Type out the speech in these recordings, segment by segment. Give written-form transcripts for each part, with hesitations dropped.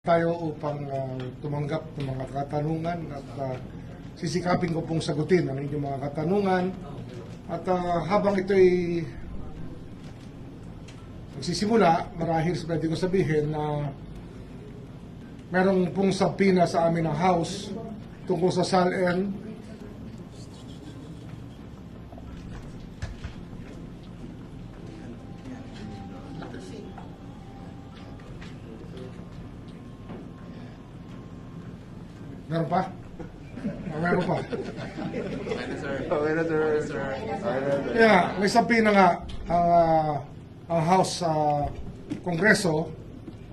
Tayo upang tumanggap ng mga katanungan at sisikapin ko pong sagutin ang inyong mga katanungan at habang ito'y magsisimula, marahil pwede ko sabihin na merong pong sabina sa amin ng House tungkol sa SALN. Meron pa? Meron pa. Okay na, sir. Yeah, may sabi na nga ang House sa Kongreso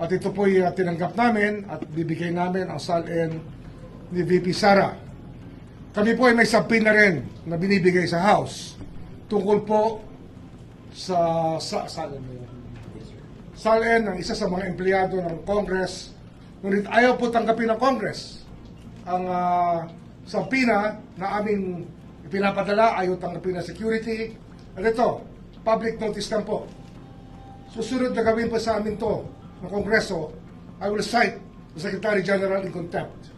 at ito po'y tinanggap namin at bibigay namin ang SALN ni VP Sara. Kami po ay may sabi na rin na binibigay sa House tungkol po sa SALN ng isa sa mga empleyado ng Congress, ngunit ayaw po tanggapin ng Congress ang sabina na aming ipinapadala, ayaw tanggapin ng security. At ito, public notice lang po. Susunod na gawin pa sa amin to ng Kongreso, I will cite the Secretary General in contempt.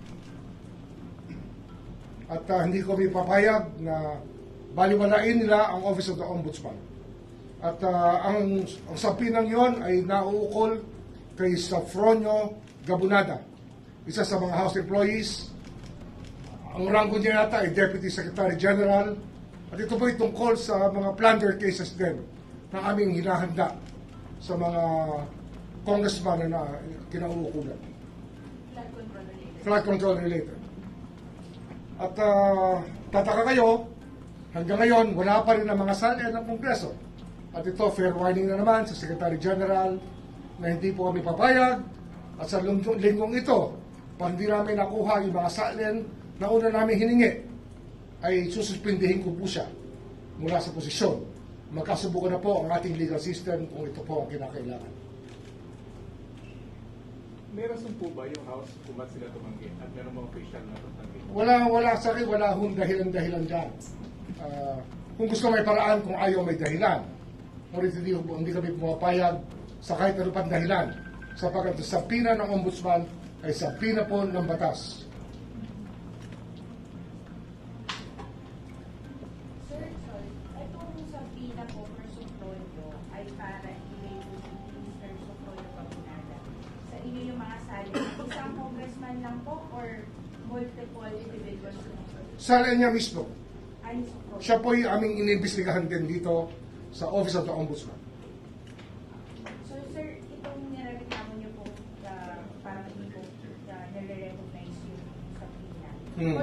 At hindi ko may papayag na baliwalain nila ang Office of the Ombudsman. At ang sabinang yon ay nauukol kay Safronio Gabunada, isa sa mga House employees. Ang ranggo niya yata ay Deputy Secretary General at ito po ay tungkol sa mga plunder cases din na aming hinahanda sa mga congressman na kinauukulan. Flood control related. At tataka kayo, hanggang ngayon wala pa rin ang mga SALN ng Kongreso. At ito, fair warning na naman sa Secretary General na hindi po kami papayag at sa linggong ito, pag hindi namin nakuha yung mga SALN na una namin hiningi, ay sususpindihin ko po siya mula sa posisyon. Magkasubukan na po ang ating legal system kung ito po ang kinakailangan. May rason po ba yung House kung ba't sila tumanggi at meron mga official na tumanggi? Wala sa akin, wala hong dahilan dyan. Kung gusto may paraan, kung ayaw may dahilan. Ngunit hindi kami pumapayag sa kahit ano pang dahilan. Sapagkat sa sabina ng Ombudsman ay sabina po ng batas. Isang congressman lang po or multiple individuals? SALN niya mismo. Ay, Siya po yung aming inimbestigahan din dito sa Office of the Ombudsman. so, sir, itong nireklamo niyo po parang hindi po nire-recognize yung sabina.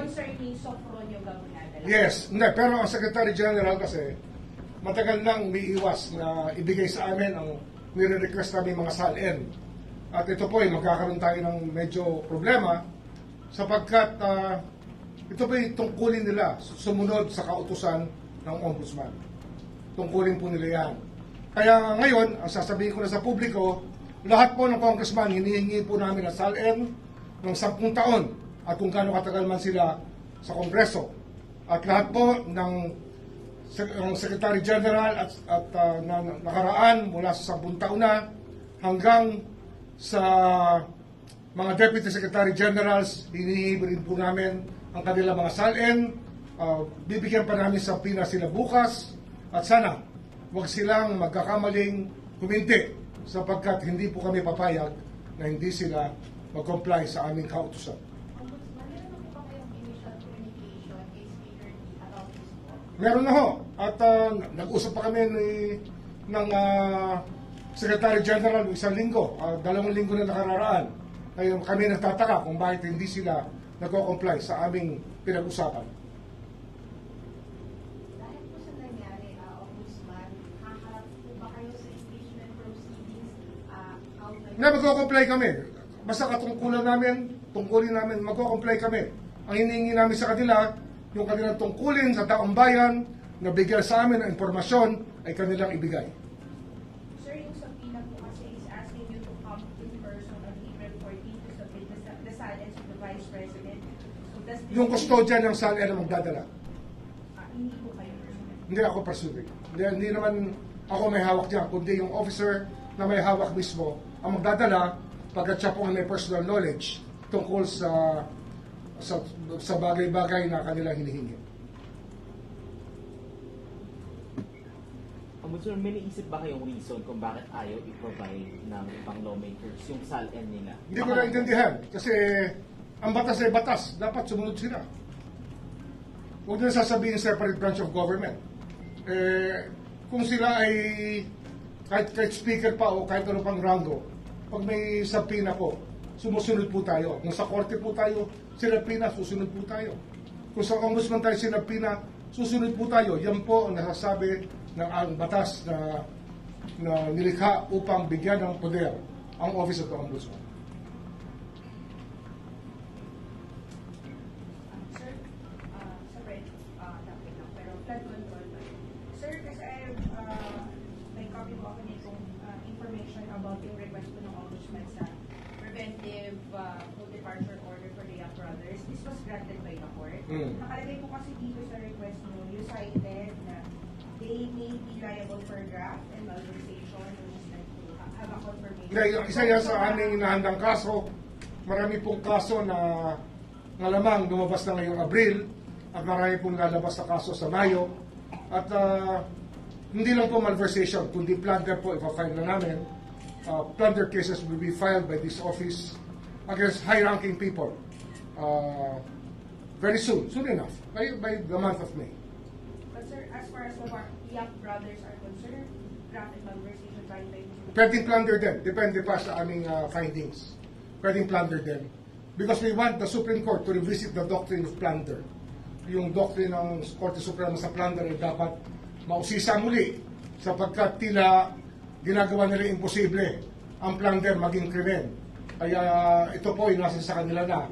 Concerning Sofronio Gabunada lang. Yes, hindi, pero ang Secretary General kasi matagal nang umiiwas na ibigay sa amin ang nire-request namin mga SALN. At ito po ay magkakaroon tayo ng medyo problema sapagkat ito po ay tungkulin nila sumunod sa kautusan ng Ombudsman. Tungkulin po nila yan. Kaya ngayon, ang sasabihin ko na sa publiko, lahat po ng congressman, hinihingi po namin ang SALN ng 10 taon at kung gaano katagal man sila sa Kongreso. At lahat po ng Secretary General at nakaraan mula sa 10 taon na hanggang sa mga Deputy Secretary Generals, hinihingi rin po namin ang kanilang mga SALN. Bibigyan pa namin sa pina sila bukas at sana huwag silang magkakamaling huminti sapagkat hindi po kami papayag na hindi sila mag-comply sa aming kautusan. Meron na po ba kayong initial communication kay Speaker about this po? Meron na ho. At nag-usap pa kami ng Secretary General isang linggo, 2 linggo na nakararaan. Kaya kami nagtataka kung bakit hindi sila nag-comply sa aming pinag-usapan. Dahil po sa nangyari, Ombudsman, haharap po ba kayo sa impeachment proceedings? Na mag-comply kami. Basta katungkulan namin, tungkulin namin, mag-comply kami. Ang hinihingi namin sa kanila, yung kanilang tungkulin sa taong bayan, na bigyan sa amin ng impormasyon, ay kanilang ibigay. Sir, yung subpoena po kasi is asking you to come in person on April 14 to submit the silence of the Vice President. So does this Yung custodian ng SALN na magdadala. Hindi po kayo personal. Hindi ako pursuing. Hindi naman ako may hawak dyan, kundi yung officer na may hawak mismo ang magdadala pagkat siya po ang may personal knowledge tungkol sa bagay-bagay na kanilang hinihingi. Ombudsman, may naisip ba kayong reason kung bakit ayaw i-provide ng ibang lawmakers yung SALN nila? Hindi ko naintindihan kasi ang batas ay batas. Dapat sumunod sila. Huwag nila sasabihin separate branch of government. Kung sila ay kahit speaker pa o kahit ano pang rango, pag may subpoena po, sumusunod po tayo. Kung sa korte po tayo, sinabpina, susunod po tayo. Kung sa ombudsman tayo sinabpina, susunod po tayo. Yan po ang nasasabi ng ang batas na nilikha upang bigyan ng poder ang Office of the Ombudsman. Sir, separate topic lang, pero flood control ba? Sir, kasi may copy po ako nitong information about yung request po ng Ombudsman sa preventive no departure order for the Yap brothers. This was granted by the court. Nakalagay po kasi dito sa request mo, you cited na they may be liable for graft and malversation, which is like to have a confirmation. Isa yan sa aming inahandang kaso. Marami pong kaso na malamang lumabas na ngayong Abril at marami pong lalabas na kaso sa Mayo. At hindi lang po malversation, kundi plunder po ipa-file na namin. Plunder cases will be filed by this office against high-ranking people very soon enough, by the month of May. But sir, as far as the Yap brothers are concerned, graft and malversation violation. Pwedeng plunder din. Depende pa sa aming findings. Pwedeng plunder din. Because we want the Supreme Court to revisit the doctrine of plunder. Yung doctrine ng Korte Suprema sa plunder ay dapat mausisa muli sapagkat tila ginagawa nila imposible ang plunder maging krimen. Kaya ito po ay nasa sa kanila na.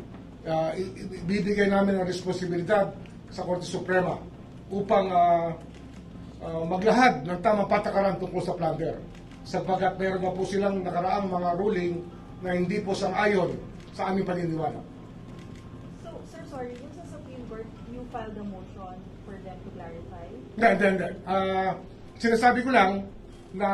Ibibigay namin ang responsibilidad sa Korte Suprema upang maglahad ng tamang patakaran tungkol sa plunder. Sapagkat meron na po silang nakaraang mga ruling na hindi po sang-ayon sa aming paniniwala. So, sir, sorry, yung sa Supreme Court, you filed a motion for them to clarify? Hindi. Sinasabi ko lang na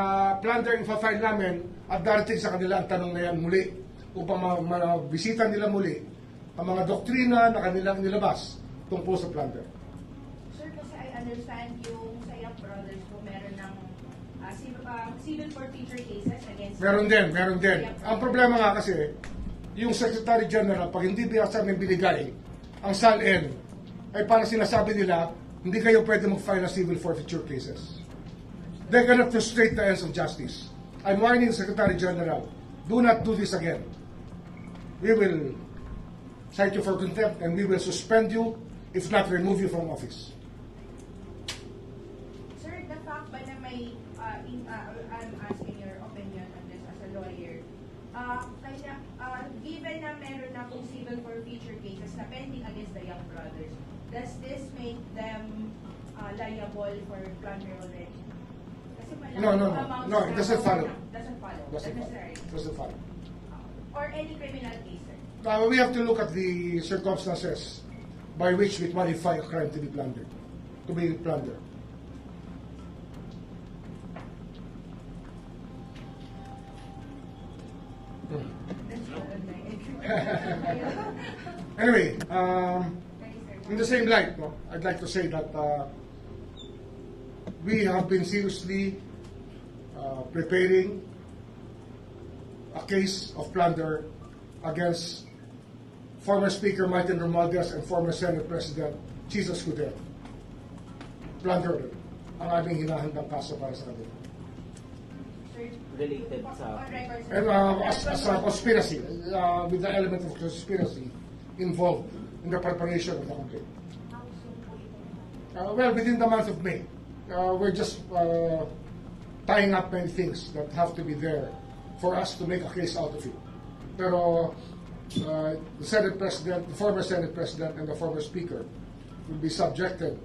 plunder yung file namin at darating sa kanila ang tanong na yan muli upang mabisita nila muli ang mga doktrina na kanilang nilabas tungkol sa plunder. Sir, kasi I understand yung sa Yap brothers po meron ng civil forfeiture cases against... Meron din. Ang problema nga kasi, yung Secretary General, pag hindi sa amin binigay ang SALN, ay parang sinasabi nila, hindi kayo pwede mag-file ng civil forfeiture cases. They cannot frustrate the ends of justice. I'm warning the Secretary General, do not do this again. We will cite you for contempt and we will suspend you, if not remove you from office. Sir, the fact ba na may, I'm asking your opinion on this as a lawyer, given na meron na pong civil forfeiture cases na pending against the Yap brothers, does this make them liable for plunder already? Kasi No, it doesn't follow. Doesn't follow. Or any criminal case, sir? We have to look at the circumstances by which we qualify a crime to be plundered. Anyway, in the same light, I'd like to say that we have been seriously preparing a case of plunder against former Speaker Martin Romualdez and former Senate President Jesus Escudero. Plunder ang aming hinahandang kaso para sa kanila. Related sa... And as a conspiracy, with the element of conspiracy involved in the preparation of the complaint. Well, within the month of May. We're just tying up many things that have to be there for us to make a case out of it. Pero the Senate President, the former Senate President, and the former Speaker will be subjected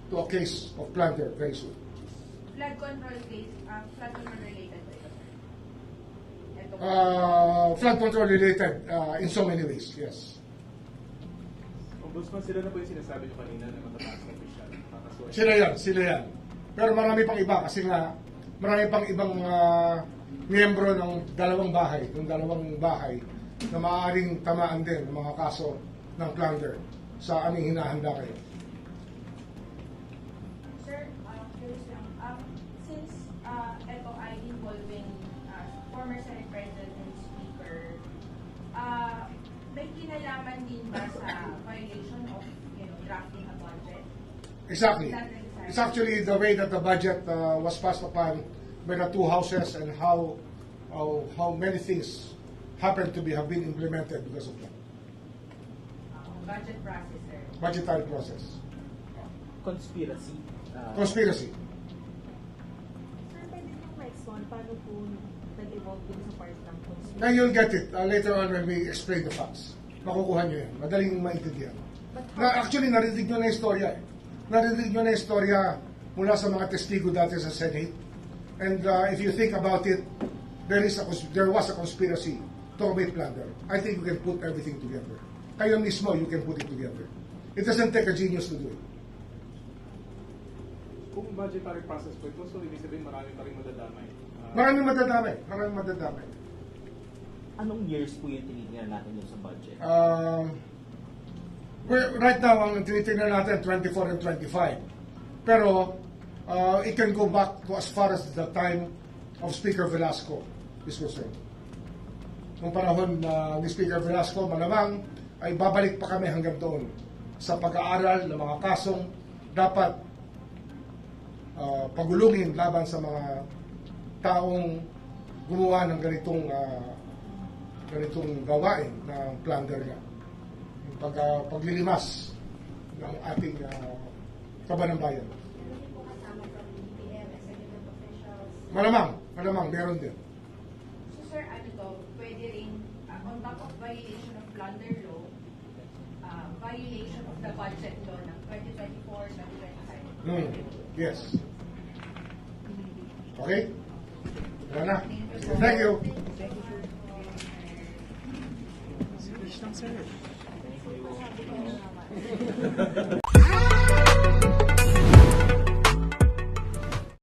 to a case of plunder very soon. Flood control case, flood control related ba ito, sir? Ito po. Flood control related in so many ways, yes. Ombudsman, sila na po yung sinasabi ko kanina na matataas na official. Sila yan. Pero marami pang iba kasi nga marami pang ibang miyembro ng dalawang bahay na maaaring tamaan din ng mga kaso ng plunder sa aming hinahanda ngayon. Sir, curious lang. Since ito ay involving former Senate President and Speaker, may kinalaman din ba sa violation of drafting a budget? Exactly. It's actually the way that the budget was passed upon by the two houses and how many things have been implemented because of that. Budget process, sir. Budgetary process. Conspiracy. Conspiracy. Sir, pwede nyo ma-explain paano po nag-evolve din sa part ng conspiracy? Then you'll get it later on when we explain the facts. Makukuha nyo yan. Madaling maintindihan. Actually, narinig nyo na yung istorya eh. Narinig nyo na yung istorya mula sa mga testigo dati sa Senate. And if you think about it, there was a conspiracy to commit plunder. I think you can put everything together. Kayo mismo, you can put it together. It doesn't take a genius to do it. Kung budgetary process po ito, so ibig sabihin marami pa rin madadamay. Maraming madadamay. Anong years po yung tinitingnan natin dun sa budget? Right now, ang tinitingnan natin, 24 and 25. Pero, it can go back to as far as the time of Speaker Velasco is concerned. Nung panahon ni Speaker Velasco, malamang ay babalik pa kami hanggang doon sa pag-aaral ng mga kasong dapat pagulungin laban sa mga taong gumawa ng ganitong gawain ng plunder nga. Yung paglilimas ng ating kaban ng bayan. Hindi po kasama from DPM, executive officials. Malamang, meron din. So sir, ano to, pwede rin, on top of violation of plunder law, violation of the budget law ng 2024-2025. Yes. Okay? Wala na. Thank you. Thank you.